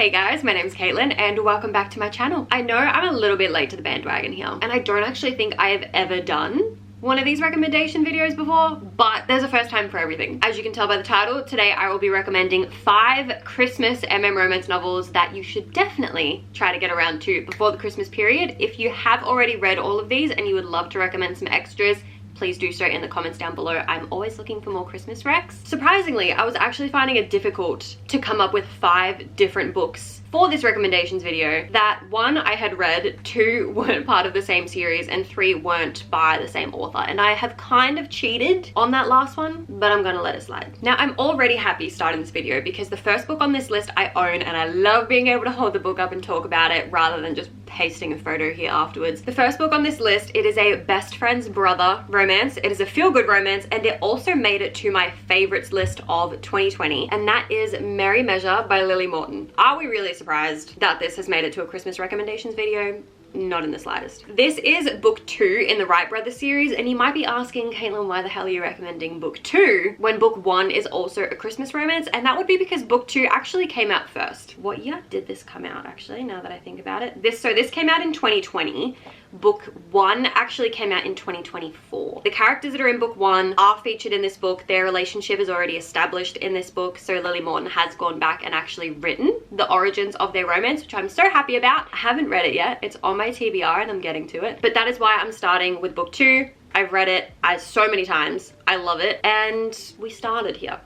Hey guys, my name's Caitlin and welcome back to my channel. I know I'm a little bit late to the bandwagon here and I don't actually think I have ever done one of these recommendation videos before, but there's a first time for everything. As you can tell by the title, today I will be recommending 5 Christmas romance novels that you should definitely try to get around to before the Christmas period. If you have already read all of these and you would love to recommend some extras, please do so in the comments down below. I'm always looking for more Christmas recs. Surprisingly, I was actually finding it difficult to come up with 5 different books for this recommendations video that 1 I had read, 2 weren't part of the same series, and 3 weren't by the same author. And I have kind of cheated on that last one, but I'm gonna let it slide. Now, I'm already happy starting this video because the first book on this list I own, and I love being able to hold the book up and talk about it rather than just pasting a photo here afterwards. The first book on this list, it is a best friend's brother romance. It is a feel-good romance, and it also made it to my favorites list of 2020, and that is Merry Measure by Lily Morton. Are we really surprised that this has made it to a Christmas recommendations video? Not in the slightest. This is book 2 in the Wright Brothers series, and you might be asking, Caitlin, why the hell are you recommending book 2 when book 1 is also a Christmas romance? And that would be because book 2 actually came out first. What year did this come out, actually, now that I think about it? This came out in 2020. Book 1 actually came out in 2024. The characters that are in book 1 are featured in this book. Their relationship is already established in this book, so Lily Morton has gone back and actually written the origins of their romance, which I'm so happy about. I haven't read it yet. It's on my TBR and I'm getting to it. But that is why I'm starting with book 2. I've read it so many times. I love it. And we started here.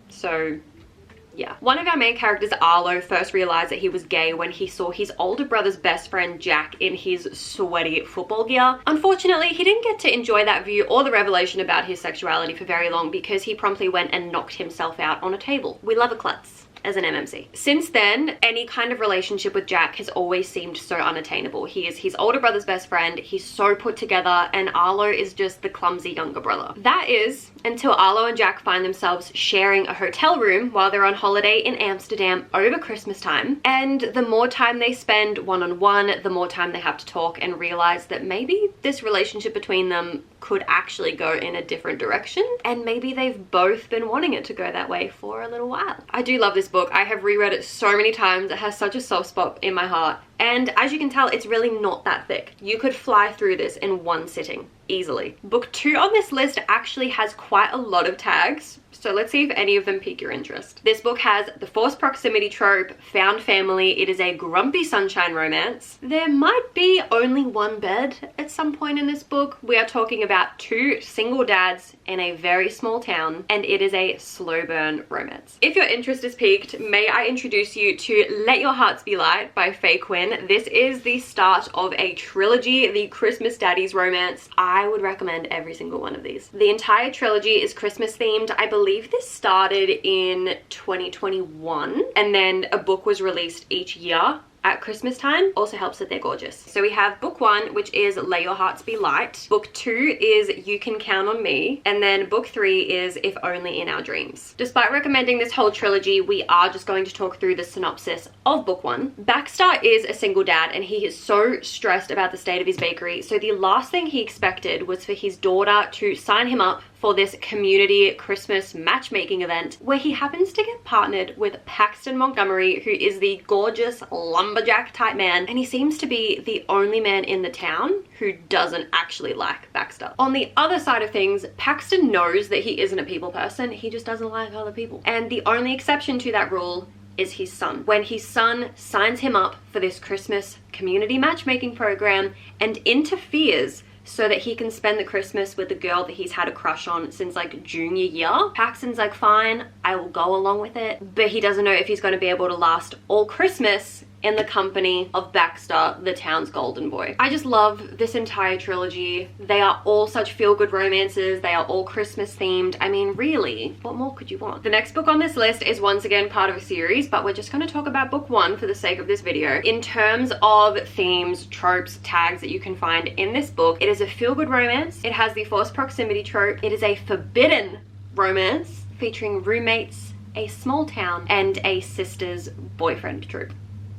So yeah. One of our main characters, Arlo, first realized that he was gay when he saw his older brother's best friend, Jack, in his sweaty football gear. Unfortunately, he didn't get to enjoy that view or the revelation about his sexuality for very long because he promptly went and knocked himself out on a table. We love a klutz as an MMC. Since then, any kind of relationship with Jack has always seemed so unattainable. He is his older brother's best friend, he's so put together, and Arlo is just the clumsy younger brother. That is until Arlo and Jack find themselves sharing a hotel room while they're on holiday in Amsterdam over Christmas time. And the more time they spend one-on-one, the more time they have to talk and realize that maybe this relationship between them could actually go in a different direction, and maybe they've both been wanting it to go that way for a little while. I do love this book. I have reread it so many times. It has such a soft spot in my heart, and as you can tell, it's really not that thick. You could fly through this in one sitting easily. Book 2 on this list actually has quite a lot of tags, so let's see if any of them pique your interest. This book has the forced proximity trope, found family, it is a grumpy sunshine romance. There might be only one bed at some point in this book. We are talking about 2 single dads in a very small town, and it is a slow burn romance. If your interest is piqued, may I introduce you to Let Your Hearts Be Light by Faye Quinn. This is the start of a trilogy, the Christmas Daddies romance. I would recommend every single one of these. The entire trilogy is Christmas themed. I believe this started in 2021, and then a book was released each year at Christmas time. Also helps that they're gorgeous. So we have book 1, which is Let Your Hearts Be Light. Book 2 is You Can Count on Me. And then book 3 is If Only in Our Dreams. Despite recommending this whole trilogy, we are just going to talk through the synopsis of book 1. Baxter is a single dad and he is so stressed about the state of his bakery. So the last thing he expected was for his daughter to sign him up for this community Christmas matchmaking event where he happens to get partnered with Paxton Montgomery, who is the gorgeous lumberjack type man, and he seems to be the only man in the town who doesn't actually like Baxter. On the other side of things, Paxton knows that he isn't a people person, he just doesn't like other people. And the only exception to that rule is his son. When his son signs him up for this Christmas community matchmaking program and interferes so that he can spend the Christmas with the girl that he's had a crush on since like junior year, Paxton's like, fine, I will go along with it. But he doesn't know if he's going to be able to last all Christmas in the company of Baxter, the town's golden boy. I just love this entire trilogy. They are all such feel-good romances. They are all Christmas themed. I mean, really, what more could you want? The next book on this list is once again part of a series, but we're just going to talk about book 1 for the sake of this video. In terms of themes, tropes, tags that you can find in this book, it is a feel-good romance. It has the forced proximity trope. It is a forbidden romance featuring roommates, a small town, and a sister's boyfriend trope.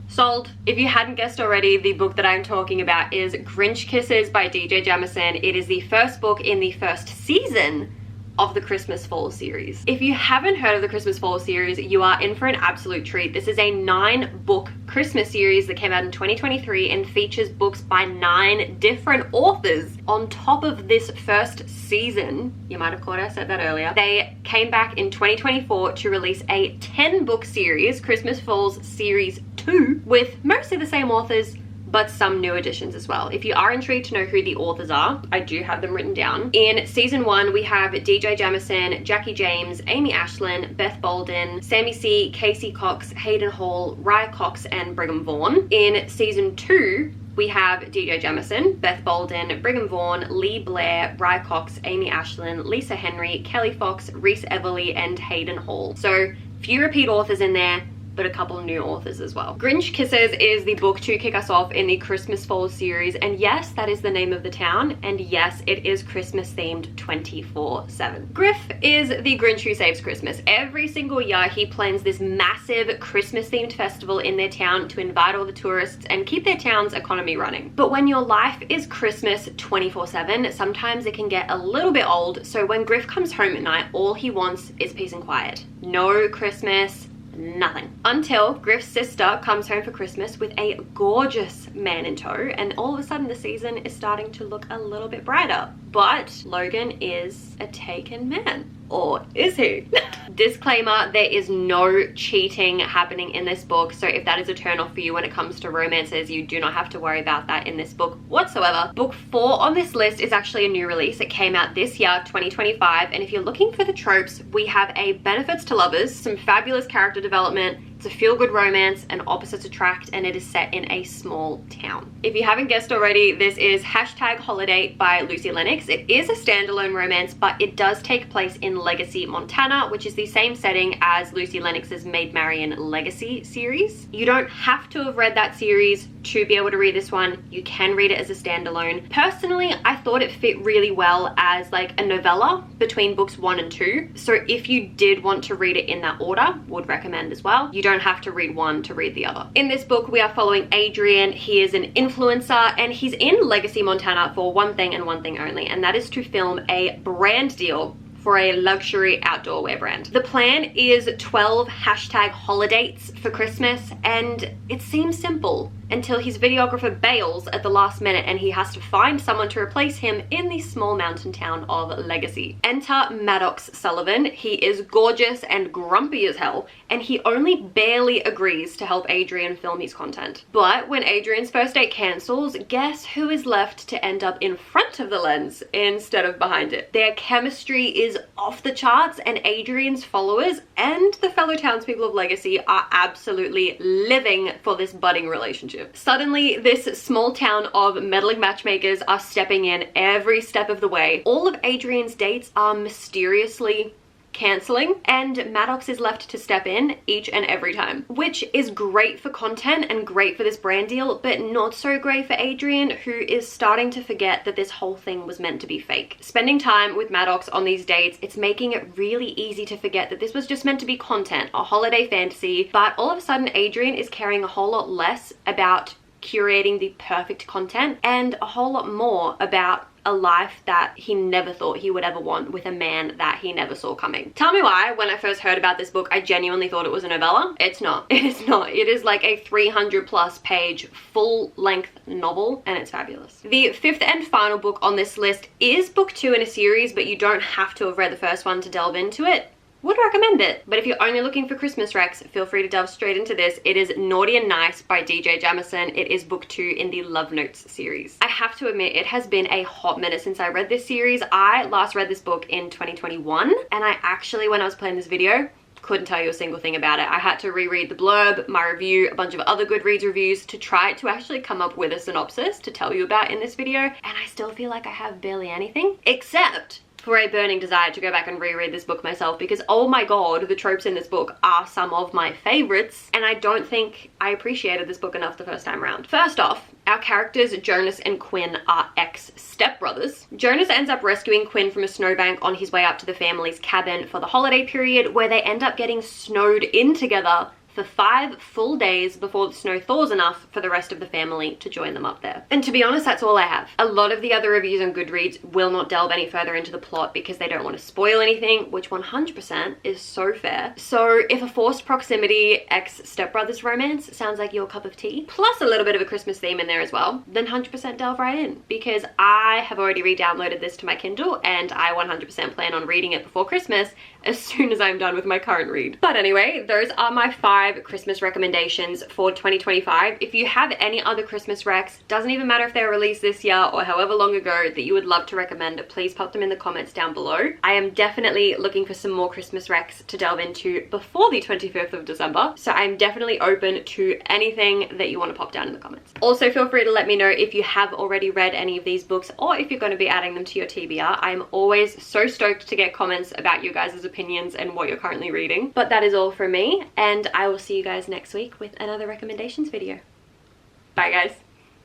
Sold. If you hadn't guessed already, the book that I'm talking about is Grinch Kisses by DJ Jamison. It is the first book in the first season of the Christmas Fall series. If you haven't heard of the Christmas Fall series, you are in for an absolute treat. This is a 9-book Christmas series that came out in 2023 and features books by 9 different authors. On top of this first season, you might have caught I said that earlier, they came back in 2024 to release a 10-book series, Christmas Falls Series 2, with mostly the same authors, but some new additions as well. If you are intrigued to know who the authors are, I do have them written down. In season 1, we have DJ Jamison, Jackie James, Amy Ashlyn, Beth Bolden, Sammy C, Casey Cox, Hayden Hall, Raya Cox, and Brigham Vaughan. In season 2, we have DJ Jamison, Beth Bolden, Brigham Vaughan, Lee Blair, Raya Cox, Amy Ashlyn, Lisa Henry, Kelly Fox, Reese Everly, and Hayden Hall. So few repeat authors in there, but a couple new authors as well. Grinch Kisses is the book to kick us off in the Christmas Fall series, and yes, that is the name of the town, and yes, it is Christmas themed 24/7. Griff is the Grinch who saves Christmas. Every single year he plans this massive Christmas themed festival in their town to invite all the tourists and keep their town's economy running. But when your life is Christmas 24/7, sometimes it can get a little bit old, so when Griff comes home at night, all he wants is peace and quiet. No Christmas, nothing. Until Griff's sister comes home for Christmas with a gorgeous man in tow, and all of a sudden the season is starting to look a little bit brighter. But Logan is a taken man. Or is he? Disclaimer, there is no cheating happening in this book, so if that is a turn off for you when it comes to romances, you do not have to worry about that in this book whatsoever. Book 4 on this list is actually a new release. It came out this year, 2025, and if you're looking for the tropes, we have a benefits to lovers, some fabulous character development, it's a feel-good romance, and opposites attract, and it is set in a small town. If you haven't guessed already, this is #Holidate by Lucy Lennox. It is a standalone romance, but it does take place in Legacy, Montana, which is the same setting as Lucy Lennox's Maid Marian Legacy series. You don't have to have read that series to be able to read this one. You can read it as a standalone. Personally, I thought it fit really well as like a novella between books 1 and 2. So if you did want to read it in that order, would recommend as well. You don't have to read one to read the other. In this book, we are following Adrian. He is an influencer and he's in Legacy, Montana for one thing and one thing only, and that is to film a brand deal for a luxury outdoor wear brand. The plan is 12 #Holidates for Christmas, and it seems simple until his videographer bails at the last minute and he has to find someone to replace him in the small mountain town of Legacy. Enter Maddox Sullivan. He is gorgeous and grumpy as hell, and he only barely agrees to help Adrian film his content. But when Adrian's first date cancels, guess who is left to end up in front of the lens instead of behind it? Their chemistry is off the charts, and Adrian's followers and the fellow townspeople of Legacy are absolutely living for this budding relationship. Suddenly, this small town of meddling matchmakers are stepping in every step of the way. All of Adrian's dates are mysteriously cancelling, and Maddox is left to step in each and every time, which is great for content and great for this brand deal, but not so great for Adrian, who is starting to forget that this whole thing was meant to be fake. Spending time with Maddox on these dates, it's making it really easy to forget that this was just meant to be content, a holiday fantasy, but all of a sudden Adrian is caring a whole lot less about curating the perfect content and a whole lot more about a life that he never thought he would ever want with a man that he never saw coming. Tell me why, when I first heard about this book, I genuinely thought it was a novella. It's not. It is not. It is like a 300+ page full-length novel, and it's fabulous. The 5th and final book on this list is book 2 in a series, but you don't have to have read the first one to delve into it. Would recommend it, but if you're only looking for Christmas recs, feel free to delve straight into this. It is Naughty and Nice by DJ Jamison. It is book 2 in the Love Notes series. I have to admit, it has been a hot minute since I read this series. I last read this book in 2021, and I actually, when I was playing this video, couldn't tell you a single thing about it. I had to reread the blurb, my review, a bunch of other Goodreads reviews to try to actually come up with a synopsis to tell you about in this video, and I still feel like I have barely anything, except for a burning desire to go back and reread this book myself, because oh my god, the tropes in this book are some of my favorites, and I don't think I appreciated this book enough the first time around. First off, our characters Jonas and Quinn are ex-stepbrothers. Jonas ends up rescuing Quinn from a snowbank on his way up to the family's cabin for the holiday period, where they end up getting snowed in together for 5 full days before the snow thaws enough for the rest of the family to join them up there. And to be honest, that's all I have. A lot of the other reviews on Goodreads will not delve any further into the plot because they don't want to spoil anything, which 100% is so fair. So if a forced proximity ex-stepbrothers romance sounds like your cup of tea, plus a little bit of a Christmas theme in there as well, then 100% delve right in, because I have already re-downloaded this to my Kindle and I 100% plan on reading it before Christmas as soon as I'm done with my current read. But anyway, those are my 5 Christmas recommendations for 2025. If you have any other Christmas recs, doesn't even matter if they're released this year or however long ago, that you would love to recommend, please pop them in the comments down below. I am definitely looking for some more Christmas recs to delve into before the 25th of December, so I'm definitely open to anything that you want to pop down in the comments. Also, feel free to let me know if you have already read any of these books or if you're going to be adding them to your TBR. I'm always so stoked to get comments about you guys' opinions and what you're currently reading. But that is all from me, and I will see you guys next week with another recommendations video. Bye guys.